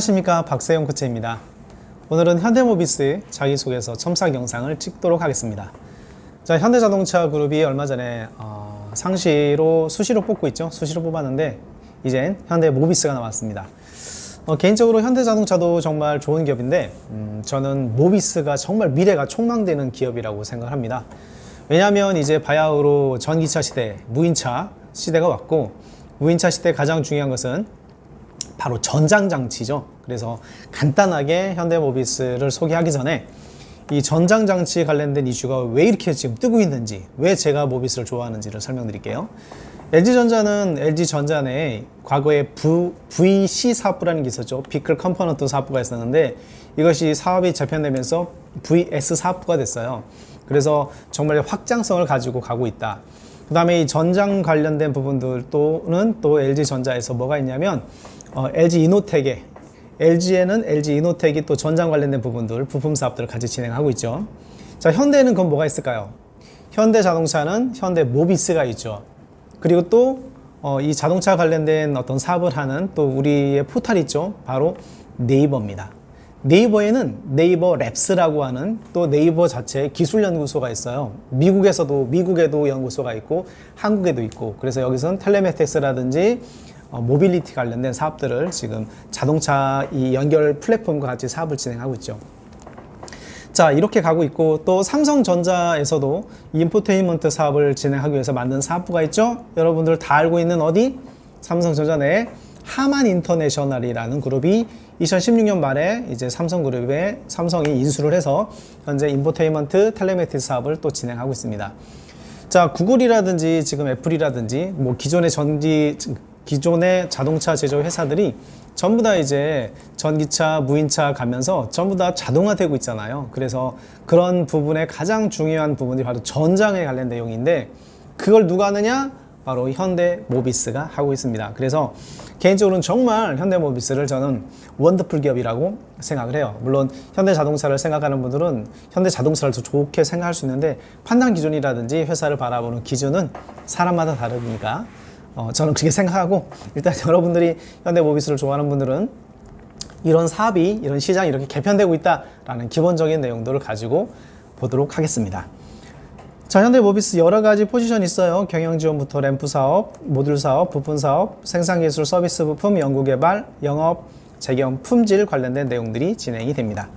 안녕하십니까, 박세용 코치입니다. 오늘은 현대모비스 자기소개서 첨삭 영상을 찍도록 하겠습니다. 자, 현대자동차 그룹이 얼마 전에 상시로 수시로 뽑고 있죠. 수시로 뽑았는데 이젠 현대모비스가 나왔습니다. 개인적으로 현대자동차도 정말 좋은 기업인데 저는 모비스가 정말 미래가 촉망되는 기업이라고 생각합니다. 왜냐하면 이제 바야흐로 전기차 시대, 무인차 시대가 왔고, 무인차 시대 가장 중요한 것은 바로 전장장치죠. 그래서 간단하게 현대모비스를 소개하기 전에 이 전장장치 관련된 이슈가 왜 이렇게 지금 뜨고 있는지, 왜 제가 모비스를 좋아하는지를 설명드릴게요. LG전자는 LG전자 내에 과거에 VC 사업부라는 게 있었죠. 비클 컴포넌트 사업부가 있었는데 이것이 사업이 재편되면서 VS 사업부가 됐어요. 그래서 정말 확장성을 가지고 가고 있다. 그 다음에 이 전장 관련된 부분들 또는 또 LG전자에서 뭐가 있냐면 LG 이노텍에 LG에는 LG 이노텍이 또 전장 관련된 부분들, 부품 사업들을 같이 진행하고 있죠. 자, 현대는 그럼 뭐가 있을까요? 현대자동차는 현대모비스가 있죠. 그리고 또 이 자동차 관련된 어떤 사업을 하는 또 우리의 포탈 있죠. 바로 네이버입니다. 네이버에는 네이버 랩스라고 하는 또 네이버 자체의 기술 연구소가 있어요. 미국에도 연구소가 있고 한국에도 있고, 그래서 여기서는 텔레메틱스라든지 모빌리티 관련된 사업들을 지금 자동차 이 연결 플랫폼과 같이 사업을 진행하고 있죠. 자, 이렇게 가고 있고, 또 삼성전자에서도 인포테인먼트 사업을 진행하기 위해서 만든 사업부가 있죠. 여러분들 다 알고 있는 어디? 삼성전자 내에 하만 인터내셔널이라는 그룹이 2016년 말에 이제 삼성이 인수를 해서 현재 인포테인먼트 텔레메틱스 사업을 또 진행하고 있습니다. 자, 구글이라든지 지금 애플이라든지 뭐 기존의 자동차 제조 회사들이 전부 다 이제 전기차, 무인차 가면서 전부 다 자동화되고 있잖아요. 그래서 그런 부분에 가장 중요한 부분이 바로 전장에 관련 내용인데, 그걸 누가 하느냐? 바로 현대모비스가 하고 있습니다. 그래서 개인적으로는 정말 현대모비스를 저는 원더풀 기업이라고 생각을 해요. 물론 현대자동차를 생각하는 분들은 현대자동차를 더 좋게 생각할 수 있는데, 판단 기준이라든지 회사를 바라보는 기준은 사람마다 다르니까 저는 그렇게 생각하고, 일단 여러분들이 현대모비스를 좋아하는 분들은 이런 사업이, 이런 시장이 이렇게 개편되고 있다라는 기본적인 내용들을 가지고 보도록 하겠습니다. 자, 현대모비스 여러 가지 포지션이 있어요. 경영지원부터 램프 사업, 모듈 사업, 부품 사업, 생산기술 서비스 부품, 연구개발, 영업, 재경, 품질 관련된 내용들이 진행이 됩니다.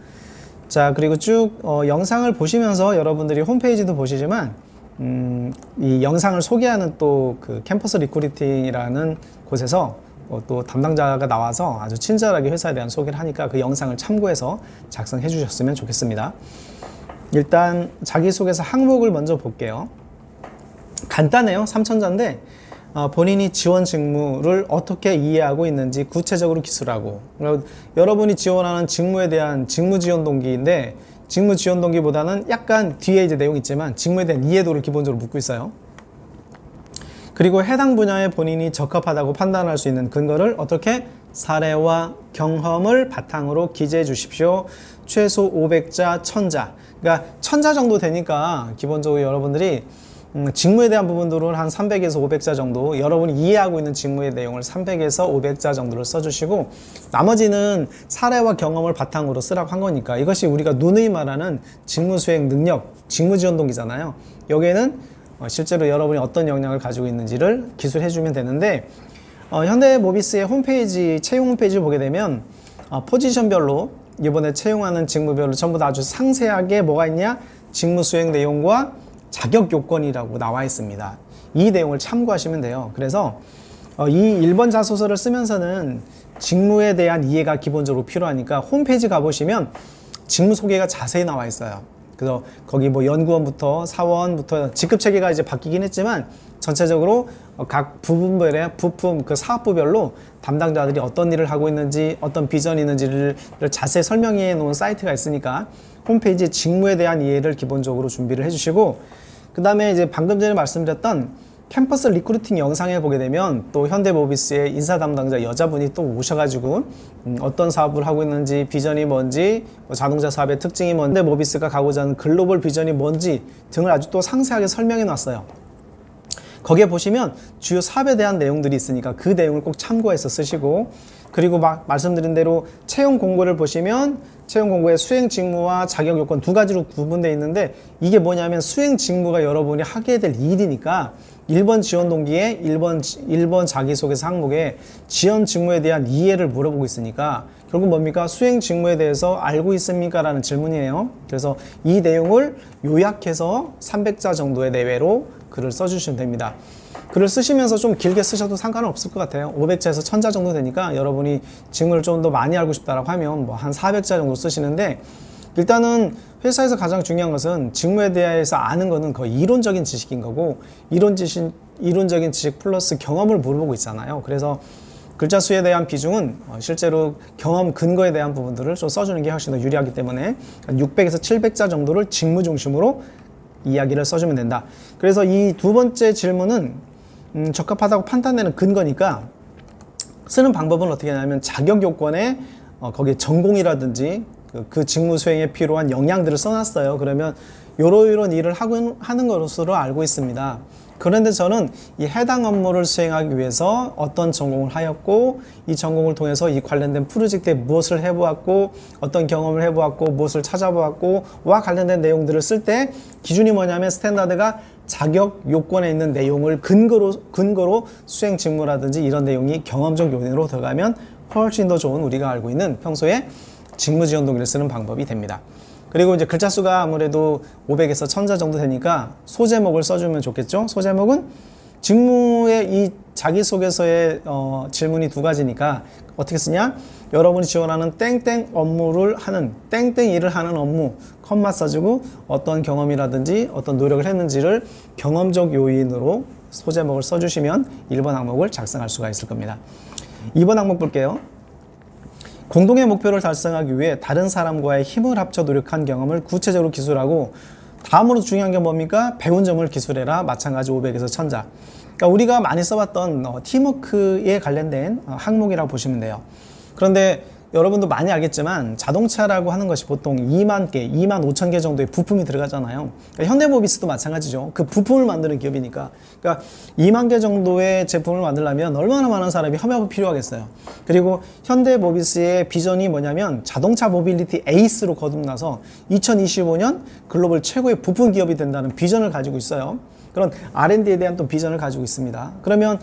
자, 그리고 쭉 영상을 보시면서 여러분들이 홈페이지도 보시지만 이 영상을 소개하는 또 그 캠퍼스 리크루팅이라는 곳에서 또 담당자가 나와서 아주 친절하게 회사에 대한 소개를 하니까 그 영상을 참고해서 작성해 주셨으면 좋겠습니다. 일단 자기소개서 항목을 먼저 볼게요. 간단해요. 3천자인데 본인이 지원 직무를 어떻게 이해하고 있는지 구체적으로 기술하고, 여러분이 지원하는 직무에 대한 직무 지원 동기인데, 직무 지원 동기보다는 약간 뒤에 이제 내용이 있지만 직무에 대한 이해도를 기본적으로 묻고 있어요. 그리고 해당 분야에 본인이 적합하다고 판단할 수 있는 근거를 어떻게? 사례와 경험을 바탕으로 기재해 주십시오. 최소 500자, 1000자. 그러니까 1000자 정도 되니까 기본적으로 여러분들이 직무에 대한 부분들은 한 300에서 500자 정도, 여러분이 이해하고 있는 직무의 내용을 300에서 500자 정도를 써주시고, 나머지는 사례와 경험을 바탕으로 쓰라고 한 거니까 이것이 우리가 누누이 말하는 직무 수행 능력, 직무 지원 동기잖아요. 여기에는 실제로 여러분이 어떤 역량을 가지고 있는지를 기술해주면 되는데, 현대모비스의 홈페이지, 채용 홈페이지를 보게 되면 포지션별로 이번에 채용하는 직무별로 전부 다 아주 상세하게 뭐가 있냐? 직무 수행 내용과 자격 요건이라고 나와 있습니다. 이 내용을 참고하시면 돼요. 그래서 이 1번 자소서를 쓰면서는 직무에 대한 이해가 기본적으로 필요하니까 홈페이지 가보시면 직무 소개가 자세히 나와 있어요. 그래서 거기 뭐 연구원부터 사원부터 직급 체계가 이제 바뀌긴 했지만 전체적으로 각 부분별의 부품 그 사업부별로 담당자들이 어떤 일을 하고 있는지, 어떤 비전이 있는지를 자세히 설명해 놓은 사이트가 있으니까 홈페이지 직무에 대한 이해를 기본적으로 준비를 해주시고, 그 다음에 이제 방금 전에 말씀드렸던 캠퍼스 리크루팅 영상에 보게 되면 또 현대모비스의 인사 담당자 여자분이 또 오셔가지고 어떤 사업을 하고 있는지, 비전이 뭔지, 자동차 사업의 특징이 뭔지, 현대모비스가 가고자 하는 글로벌 비전이 뭔지 등을 아주 또 상세하게 설명해 놨어요. 거기에 보시면 주요 사업에 대한 내용들이 있으니까 그 내용을 꼭 참고해서 쓰시고, 그리고 막 말씀드린 대로 채용 공고를 보시면 채용 공고의 수행 직무와 자격 요건 두 가지로 구분되어 있는데, 이게 뭐냐면 수행 직무가 여러분이 하게 될 일이니까 1번 지원 동기에 1번 자기소개서 항목에 지원 직무에 대한 이해를 물어보고 있으니까 결국 뭡니까? 수행 직무에 대해서 알고 있습니까? 라는 질문이에요. 그래서 이 내용을 요약해서 300자 정도의 내외로 글을 써주시면 됩니다. 글을 쓰시면서 좀 길게 쓰셔도 상관은 없을 것 같아요. 500자에서 1000자 정도 되니까 여러분이 직무를 좀 더 많이 알고 싶다라고 하면 뭐 한 400자 정도 쓰시는데, 일단은 회사에서 가장 중요한 것은 직무에 대해서 아는 거는 거의 이론적인 지식인 거고, 이론적인 지식 플러스 경험을 물어보고 있잖아요. 그래서 글자 수에 대한 비중은 실제로 경험 근거에 대한 부분들을 좀 써주는 게 훨씬 더 유리하기 때문에 600에서 700자 정도를 직무 중심으로 이야기를 써주면 된다. 그래서 이 두 번째 질문은 적합하다고 판단되는 근거니까 쓰는 방법은 어떻게 하냐면 자격 요건에 거기에 전공이라든지 그 직무 수행에 필요한 역량들을 써놨어요. 그러면 요런 일을 하는 것으로 알고 있습니다. 그런데 저는 이 해당 업무를 수행하기 위해서 어떤 전공을 하였고, 이 전공을 통해서 이 관련된 프로젝트에 무엇을 해보았고, 어떤 경험을 해보았고, 무엇을 찾아보았고 와 관련된 내용들을 쓸 때 기준이 뭐냐면 스탠다드가 자격 요건에 있는 내용을 근거로 수행 직무라든지 이런 내용이 경험적 요인으로 들어가면 훨씬 더 좋은 우리가 알고 있는 평소에 직무 지원 동기를 쓰는 방법이 됩니다. 그리고 이제 글자 수가 아무래도 500에서 1000자 정도 되니까 소제목을 써주면 좋겠죠. 소제목은 직무의 이 자기소개서의 질문이 두 가지니까 어떻게 쓰냐? 여러분이 지원하는 땡땡 업무를 하는, 땡땡 일을 하는 업무, 컴마 써주고 어떤 경험이라든지 어떤 노력을 했는지를 경험적 요인으로 소제목을 써주시면 1번 항목을 작성할 수가 있을 겁니다. 2번 항목 볼게요. 공동의 목표를 달성하기 위해 다른 사람과의 힘을 합쳐 노력한 경험을 구체적으로 기술하고, 다음으로 중요한 게 뭡니까? 배운 점을 기술해라. 마찬가지 500에서 1000자. 그러니까 우리가 많이 써봤던 팀워크에 관련된 항목이라고 보시면 돼요. 그런데 여러분도 많이 알겠지만 자동차라고 하는 것이 보통 2만 개, 2만 5천 개 정도의 부품이 들어가잖아요. 그러니까 현대모비스도 마찬가지죠. 그 부품을 만드는 기업이니까. 그러니까 2만 개 정도의 제품을 만들려면 얼마나 많은 사람이 협업이 필요하겠어요. 그리고 현대모비스의 비전이 뭐냐면 자동차 모빌리티 에이스로 거듭나서 2025년 글로벌 최고의 부품 기업이 된다는 비전을 가지고 있어요. 그런 R&D에 대한 또 비전을 가지고 있습니다. 그러면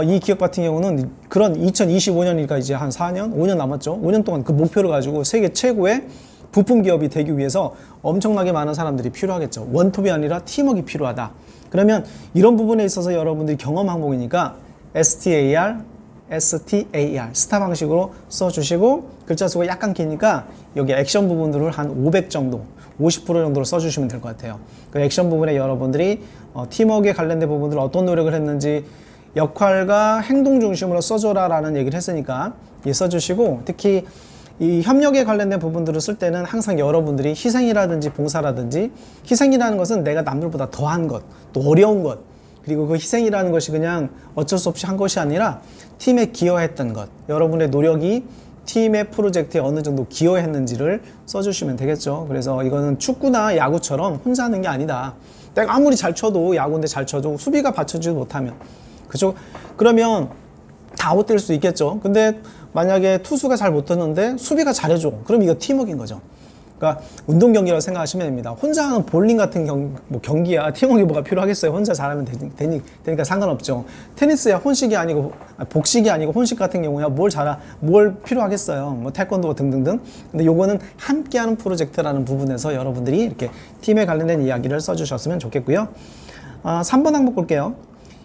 이 기업 같은 경우는 그런 2025년이니까 이제 한 4년, 5년 남았죠. 5년 동안 그 목표를 가지고 세계 최고의 부품 기업이 되기 위해서 엄청나게 많은 사람들이 필요하겠죠. 원톱이 아니라 팀워크가 필요하다. 그러면 이런 부분에 있어서 여러분들이 경험 항목이니까 STAR, 스타 방식으로 써주시고, 글자 수가 약간 기니까 여기 액션 부분들을 한 500 정도, 50% 정도로 써주시면 될 것 같아요. 그 액션 부분에 여러분들이 팀워크에 관련된 부분들 어떤 노력을 했는지 역할과 행동 중심으로 써줘라 라는 얘기를 했으니까 써주시고, 특히 이 협력에 관련된 부분들을 쓸 때는 항상 여러분들이 희생이라든지 봉사라든지, 희생이라는 것은 내가 남들보다 더한 것, 또 어려운 것, 그리고 그 희생이라는 것이 그냥 어쩔 수 없이 한 것이 아니라 팀에 기여했던 것, 여러분의 노력이 팀의 프로젝트에 어느 정도 기여했는지를 써주시면 되겠죠. 그래서 이거는 축구나 야구처럼 혼자 하는 게 아니다. 내가 아무리 잘 쳐도, 야구인데 잘 쳐도 수비가 받쳐주지 못하면, 그죠? 그러면 다 아웃될 수 있겠죠. 근데 만약에 투수가 잘 못했는데 수비가 잘해줘. 그럼 이거 팀워크인 거죠. 그러니까 운동 경기라고 생각하시면 됩니다. 혼자 하는 볼링 같은 경기야 팀워크가 뭐가 필요하겠어요. 혼자 잘하면 되니까 상관없죠. 테니스야 혼식이 아니고 복식이 아니고 혼식 같은 경우야 뭘 필요하겠어요. 뭐 태권도 등등등. 근데 요거는 함께하는 프로젝트라는 부분에서 여러분들이 이렇게 팀에 관련된 이야기를 써주셨으면 좋겠고요. 3번 항목 볼게요.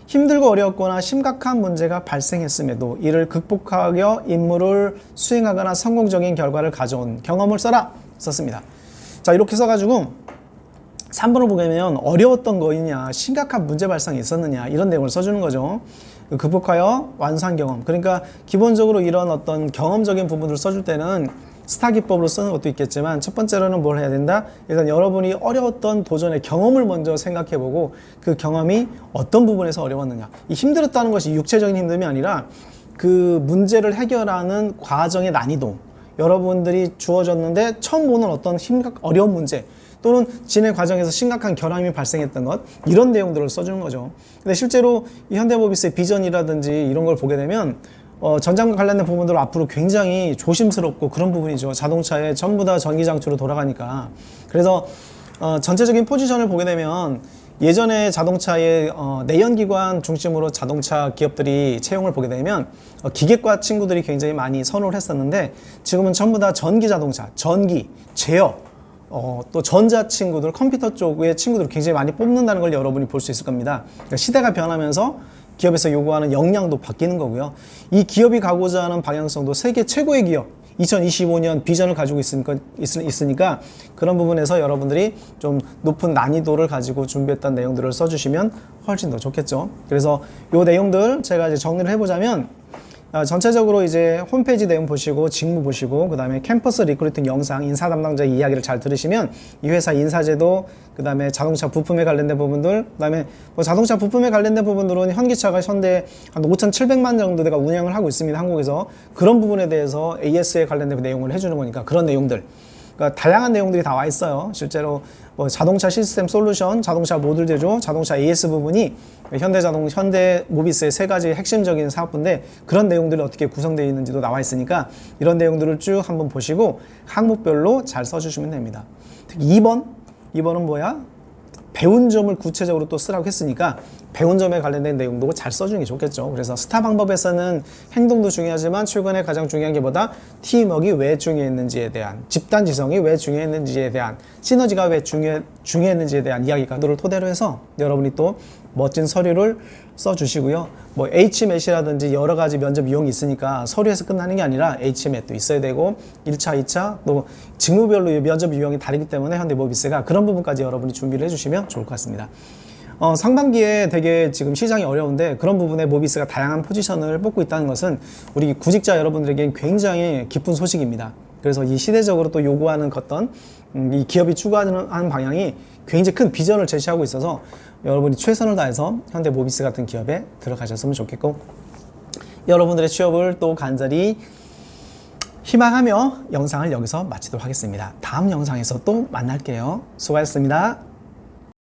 힘들고 어려웠거나 심각한 문제가 발생했음에도 이를 극복하여 임무를 수행하거나 성공적인 결과를 가져온 경험을 써라 썼습니다. 자, 이렇게 써가지고 3번을 보면 어려웠던 거이냐, 심각한 문제 발생이 있었느냐, 이런 내용을 써주는 거죠. 극복하여 완수한 경험. 그러니까 기본적으로 이런 어떤 경험적인 부분을 써줄 때는 스타 기법으로 쓰는 것도 있겠지만, 첫 번째로는 뭘 해야 된다? 일단 여러분이 어려웠던 도전의 경험을 먼저 생각해보고 그 경험이 어떤 부분에서 어려웠느냐. 이 힘들었다는 것이 육체적인 힘듦이 아니라 그 문제를 해결하는 과정의 난이도, 여러분들이 주어졌는데 처음 보는 어떤 어려운 문제 또는 진행 과정에서 심각한 결함이 발생했던 것, 이런 내용들을 써주는 거죠. 근데 실제로 이 현대모비스의 비전이라든지 이런 걸 보게 되면 전장과 관련된 부분들은 앞으로 굉장히 조심스럽고 그런 부분이죠. 자동차에 전부 다 전기장치로 돌아가니까. 그래서 전체적인 포지션을 보게 되면 예전에 자동차의 내연기관 중심으로 자동차 기업들이 채용을 보게 되면 기계과 친구들이 굉장히 많이 선호를 했었는데, 지금은 전부 다 전기 자동차, 전기, 제어, 또 전자 친구들, 컴퓨터 쪽의 친구들을 굉장히 많이 뽑는다는 걸 여러분이 볼 수 있을 겁니다. 그러니까 시대가 변하면서 기업에서 요구하는 역량도 바뀌는 거고요. 이 기업이 가고자 하는 방향성도 세계 최고의 기업, 2025년 비전을 가지고 있으니까 그런 부분에서 여러분들이 좀 높은 난이도를 가지고 준비했던 내용들을 써주시면 훨씬 더 좋겠죠. 그래서 요 내용들 제가 이제 정리를 해보자면, 전체적으로 이제 홈페이지 내용 보시고 직무 보시고 그 다음에 캠퍼스 리크루팅 영상, 인사 담당자 이야기를 잘 들으시면 이 회사 인사제도, 그 다음에 자동차 부품에 관련된 부분들, 그 다음에 뭐 자동차 부품에 관련된 부분들은 현기차가 현대 한 5,700만 정도가 운영을 하고 있습니다, 한국에서. 그런 부분에 대해서 AS에 관련된 내용을 해주는 거니까 그런 내용들, 그러니까 다양한 내용들이 다 와 있어요. 실제로 뭐 자동차 시스템 솔루션, 자동차 모듈 제조, 자동차 AS 부분이 현대모비스의 세 가지 핵심적인 사업부인데, 그런 내용들이 어떻게 구성되어 있는지도 나와 있으니까 이런 내용들을 쭉 한번 보시고 항목별로 잘 써주시면 됩니다. 특히 2번은 뭐야? 배운 점을 구체적으로 또 쓰라고 했으니까 배운 점에 관련된 내용도 잘 써주는 게 좋겠죠. 그래서 스타 방법에서는 행동도 중요하지만 최근에 가장 중요한 게 뭐다? 팀워크가 왜 중요했는지에 대한, 집단 지성이 왜 중요했는지에 대한, 시너지가 왜 중요했는지에 대한 이야기들을 토대로 해서 여러분이 또 멋진 서류를 써주시고요. 뭐 HMAT라든지 여러 가지 면접 유형이 있으니까 서류에서 끝나는 게 아니라 HMAT도 있어야 되고 1차, 2차 또 직무별로 면접 유형이 다르기 때문에 현대모비스가 그런 부분까지 여러분이 준비를 해주시면 좋을 것 같습니다. 상반기에 되게 지금 시장이 어려운데 그런 부분에 모비스가 다양한 포지션을 뽑고 있다는 것은 우리 구직자 여러분들에겐 굉장히 기쁜 소식입니다. 그래서 이 시대적으로 또 요구하는 어떤 이 기업이 추구하는 방향이 굉장히 큰 비전을 제시하고 있어서 여러분이 최선을 다해서 현대모비스 같은 기업에 들어가셨으면 좋겠고, 여러분들의 취업을 또 간절히 희망하며 영상을 여기서 마치도록 하겠습니다. 다음 영상에서 또 만날게요. 수고하셨습니다.